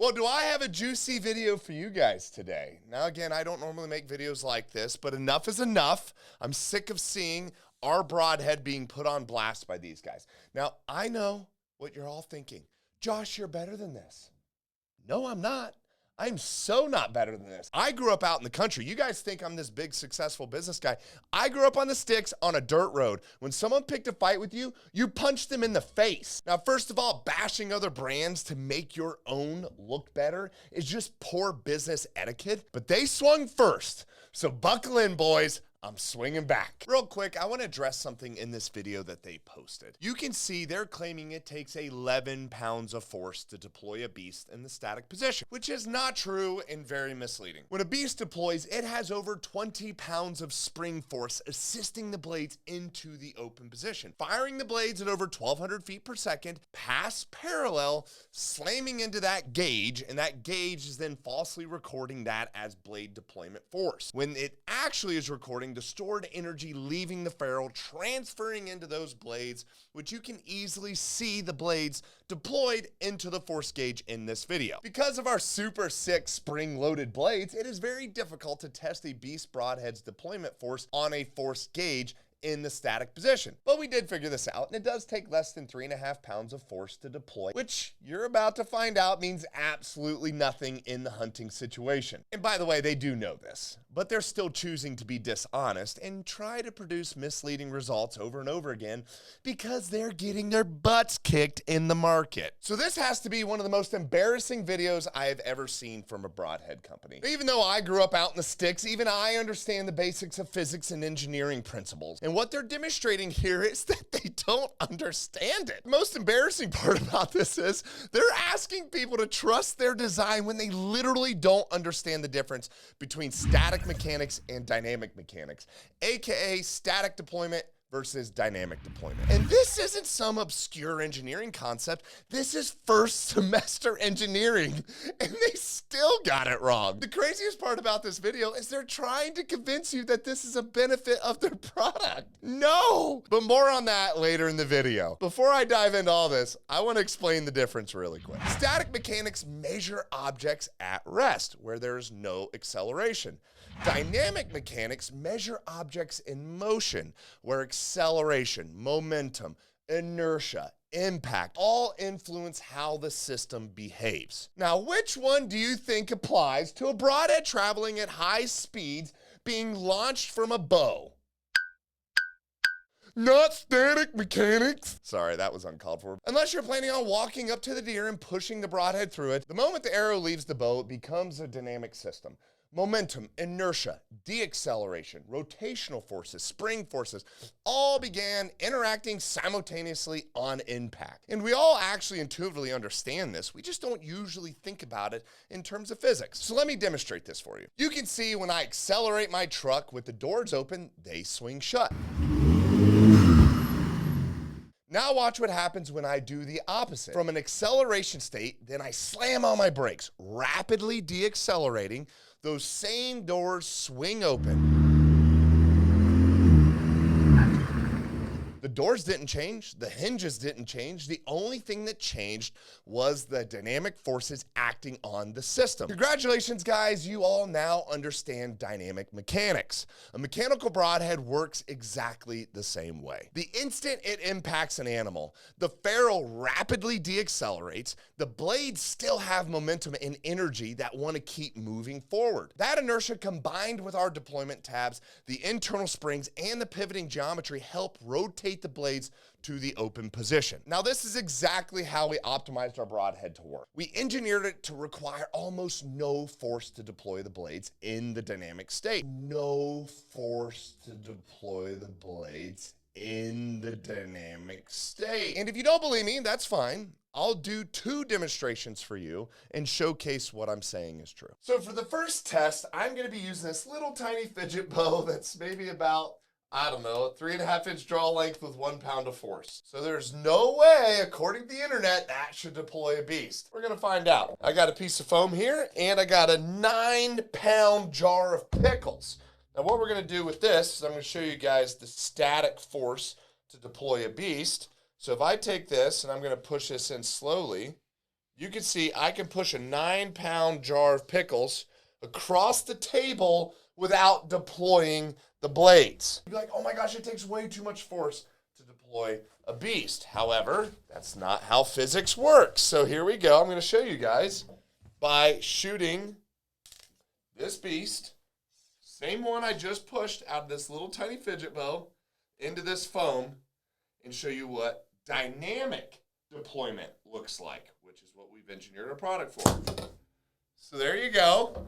Well, do I have a juicy video for you guys today? Now, again, I don't normally make videos like this, but enough is enough. I'm sick of seeing our broadhead being put on blast by these guys. Now, I know what you're all thinking. Josh, you're better than this. No, I'm not. I'm so not better than this. I grew up out in the country. You guys think I'm this big, successful business guy. I grew up on the sticks on a dirt road. When someone picked a fight with you, you punched them in the face. Now, first of all, bashing other brands to make your own look better is just poor business etiquette. But they swung first. So buckle in, boys. I'm swinging back. Real quick, I want to address something in this video that they posted. You can see they're claiming it takes 11 pounds of force to deploy a beast in the static position, which is not true and very misleading. When a beast deploys, it has over 20 pounds of spring force assisting the blades into the open position, firing the blades at over 1,200 feet per second, past parallel, slamming into that gauge, and that gauge is then falsely recording that as blade deployment force, when it actually is recording the stored energy leaving the ferrule, transferring into those blades, which you can easily see the blades deployed into the force gauge in this video. Because of our super sick spring-loaded blades, it is very difficult to test a BEAST Broadhead's deployment force on a force gauge in the static position. But we did figure this out, and it does take less than 3.5 pounds of force to deploy, which you're about to find out means absolutely nothing in the hunting situation. And by the way, they do know this, but they're still choosing to be dishonest and try to produce misleading results over and over again because they're getting their butts kicked in the market. So this has to be one of the most embarrassing videos I have ever seen from a broadhead company. Even though I grew up out in the sticks, even I understand the basics of physics and engineering principles. And what they're demonstrating here is that they don't understand it. The most embarrassing part about this is they're asking people to trust their design when they literally don't understand the difference between static mechanics and dynamic mechanics, aka static deployment versus dynamic deployment. And this isn't some obscure engineering concept. This is first semester engineering, and they still got it wrong. The craziest part about this video is they're trying to convince you that this is a benefit of their product. No! But more on that later in the video. Before I dive into all this, I want to explain the difference really quick. Static mechanics measure objects at rest, where there's no acceleration. Dynamic mechanics measure objects in motion, where acceleration, momentum, inertia, impact all influence how the system behaves. Now, which one do you think applies to a broadhead traveling at high speeds being launched from a bow? Not static mechanics. Sorry, that was uncalled for. Unless you're planning on walking up to the deer and pushing the broadhead through it, the moment the arrow leaves the bow, it becomes a dynamic system. Momentum, inertia, deacceleration, rotational forces, spring forces, all began interacting simultaneously on impact. And we all actually intuitively understand this. We just don't usually think about it in terms of physics. So let me demonstrate this for you. You can see when I accelerate my truck with the doors open, they swing shut. Now watch what happens when I do the opposite. From an acceleration state, then I slam on my brakes, rapidly deaccelerating. Those same doors swing open. The doors didn't change, the hinges didn't change. The only thing that changed was the dynamic forces acting on the system. Congratulations, guys, you all now understand dynamic mechanics. A mechanical broadhead works exactly the same way. The instant it impacts an animal, the ferrule rapidly deaccelerates, the blades still have momentum and energy that want to keep moving forward. That inertia combined with our deployment tabs, the internal springs, and the pivoting geometry help rotate the blades to the open position. Now, this is exactly how we optimized our broadhead to work. We engineered it to require almost no force to deploy the blades in the dynamic state. No force to deploy the blades in the dynamic state. And if you don't believe me, that's fine. I'll do 2 demonstrations for you and showcase what I'm saying is true. So for the first test, I'm gonna be using this little tiny fidget bow that's maybe about, I don't know, 3.5-inch draw length with 1 pound of force. So there's no way, according to the internet, that should deploy a beast. We're gonna find out. I got a piece of foam here, and I got a 9-pound jar of pickles. Now what we're gonna do with this is I'm gonna show you guys the static force to deploy a beast. So if I take this and I'm gonna push this in slowly, you can see I can push a 9-pound jar of pickles across the table without deploying the blades. You'd be like, oh my gosh, it takes way too much force to deploy a beast. However, that's not how physics works. So here we go. I'm going to show you guys by shooting this beast, same one I just pushed out of this little tiny fidget bow into this foam, and show you what dynamic deployment looks like, which is what we've engineered our product for. So there you go.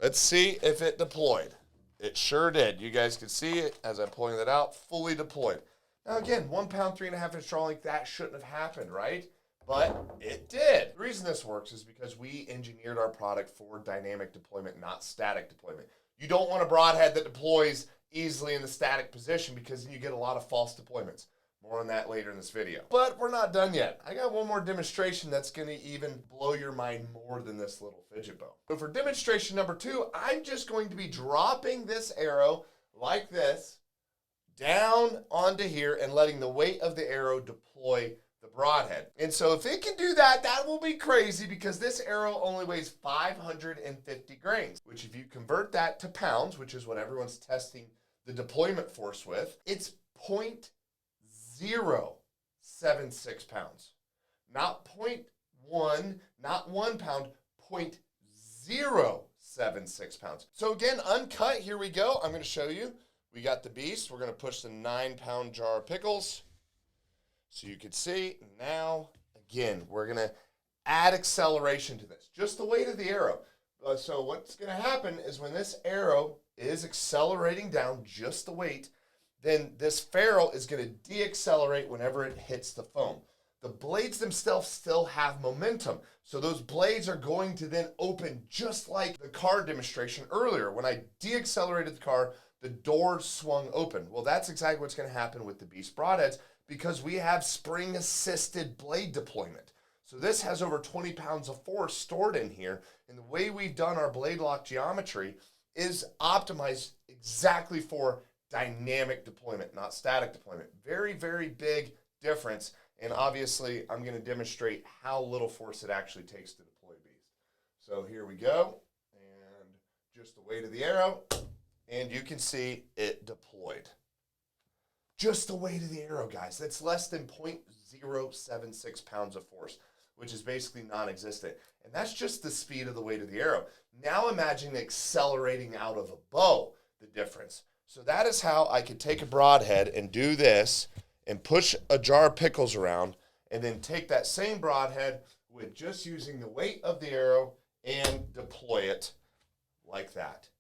Let's see if it deployed. It sure did. You guys can see it as I'm pulling that out, fully deployed. Now again, 1 pound, 3.5-inch draw like that shouldn't have happened, right? But it did. The reason this works is because we engineered our product for dynamic deployment, not static deployment. You don't want a broadhead that deploys easily in the static position because then you get a lot of false deployments. More on that later in this video. But we're not done yet. I got one more demonstration that's going to even blow your mind more than this little fidget bow. So for demonstration number 2, I'm just going to be dropping this arrow like this down onto here and letting the weight of the arrow deploy the broadhead. And so if it can do that, that will be crazy because this arrow only weighs 550 grains, which if you convert that to pounds, which is what everyone's testing the deployment force with, it's 0.076 pounds. Not 0.1, not 1 pound, 0.076 pounds. So again, uncut, here we go. I'm going to show you. We got the beast. We're going to push the 9-pound jar of pickles. So you can see now, again, we're going to add acceleration to this. Just the weight of the arrow. So what's going to happen is when this arrow is accelerating down just the weight, then this ferrule is going to deaccelerate whenever it hits the foam. The blades themselves still have momentum. So those blades are going to then open just like the car demonstration earlier. When I deaccelerated the car, the doors swung open. Well, that's exactly what's going to happen with the BEAST Broadheads because we have spring-assisted blade deployment. So this has over 20 pounds of force stored in here. And the way we've done our blade lock geometry is optimized exactly for dynamic deployment, not static deployment. Very, very big difference. And obviously, I'm going to demonstrate how little force it actually takes to deploy Beast. So here we go. And just the weight of the arrow. And you can see it deployed. Just the weight of the arrow, guys. That's less than 0.076 pounds of force, which is basically non-existent. And that's just the speed of the weight of the arrow. Now imagine accelerating out of a bow, the difference. So that is how I could take a broadhead and do this and push a jar of pickles around and then take that same broadhead with just using the weight of the arrow and deploy it like that.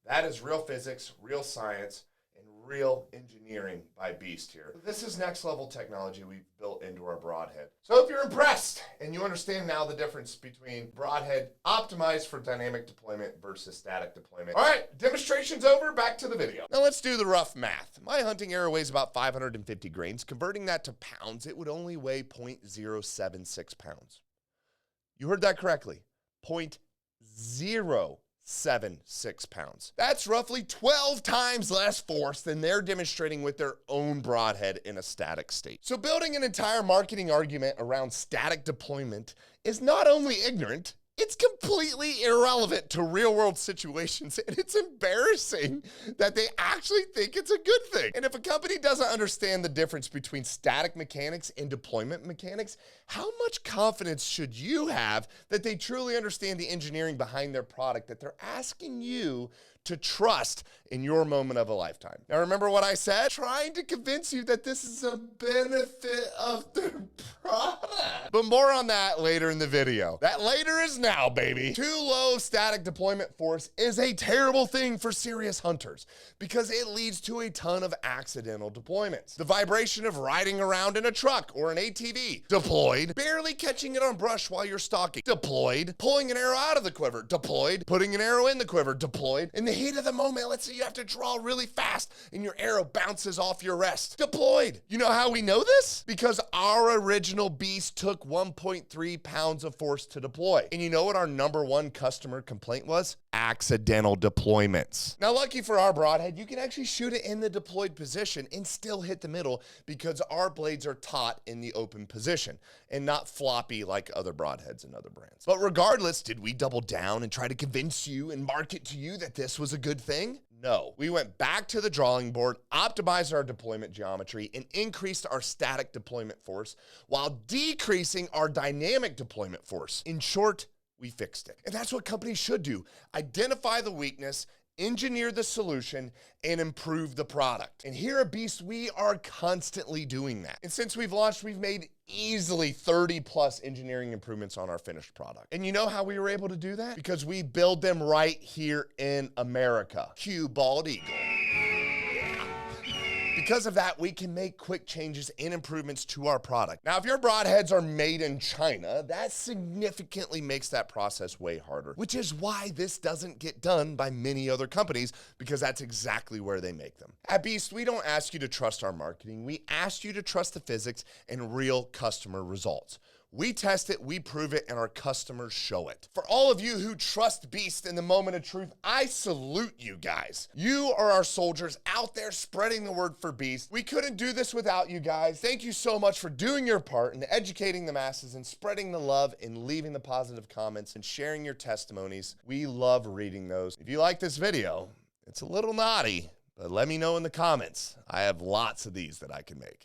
That is real physics, real science, and real engineering by Beast here. This is next level technology we've built into our broadhead. So if you're impressed and you understand now the difference between broadhead optimized for dynamic deployment versus static deployment. All right, demonstration's over, back to the video. Now let's do the rough math. My hunting arrow weighs about 550 grains. Converting that to pounds, it would only weigh 0.076 pounds. You heard that correctly, 0.076 pounds. That's roughly 12 times less force than they're demonstrating with their own broadhead in a static state. So building an entire marketing argument around static deployment is not only ignorant, it's completely irrelevant to real-world situations, and it's embarrassing that they actually think it's a good thing. And if a company doesn't understand the difference between static mechanics and deployment mechanics, how much confidence should you have that they truly understand the engineering behind their product that they're asking you to trust in your moment of a lifetime? Now remember what I said? Trying to convince you that this is a benefit of their product. But more on that later in the video. That later is now, baby. Too low static deployment force is a terrible thing for serious hunters because it leads to a ton of accidental deployments. The vibration of riding around in a truck or an ATV, deployed. Barely catching it on brush while you're stalking, deployed. Pulling an arrow out of the quiver, deployed. Putting an arrow in the quiver, deployed. In the heat of the moment, let's say you have to draw really fast and your arrow bounces off your rest, deployed. You know how we know this? Because our original Beast took 1.3 pounds of force to deploy. And you know what our #1 customer complaint was? accidental deployments. Now, lucky for our broadhead, you can actually shoot it in the deployed position and still hit the middle because our blades are taut in the open position and not floppy like other broadheads and other brands. But regardless, did we double down and try to convince you and market to you that this was a good thing? No. We went back to the drawing board, optimized our deployment geometry, and increased our static deployment force while decreasing our dynamic deployment force. In short, we fixed it. And that's what companies should do. Identify the weakness, engineer the solution, and improve the product. And here at Beast, we are constantly doing that. And since we've launched, we've made easily 30 plus engineering improvements on our finished product. And you know how we were able to do that? Because we build them right here in America. Cue bald eagle. Because of that, we can make quick changes and improvements to our product. Now, if your broadheads are made in China, that significantly makes that process way harder, which is why this doesn't get done by many other companies, because that's exactly where they make them. At Beast, we don't ask you to trust our marketing. We ask you to trust the physics and real customer results. We test it, we prove it, and our customers show it. For all of you who trust Beast in the moment of truth, I salute you guys. You are our soldiers out there spreading the word for Beast. We couldn't do this without you guys. Thank you so much for doing your part in educating the masses and spreading the love and leaving the positive comments and sharing your testimonies. We love reading those. If you like this video, it's a little naughty, but let me know in the comments. I have lots of these that I can make.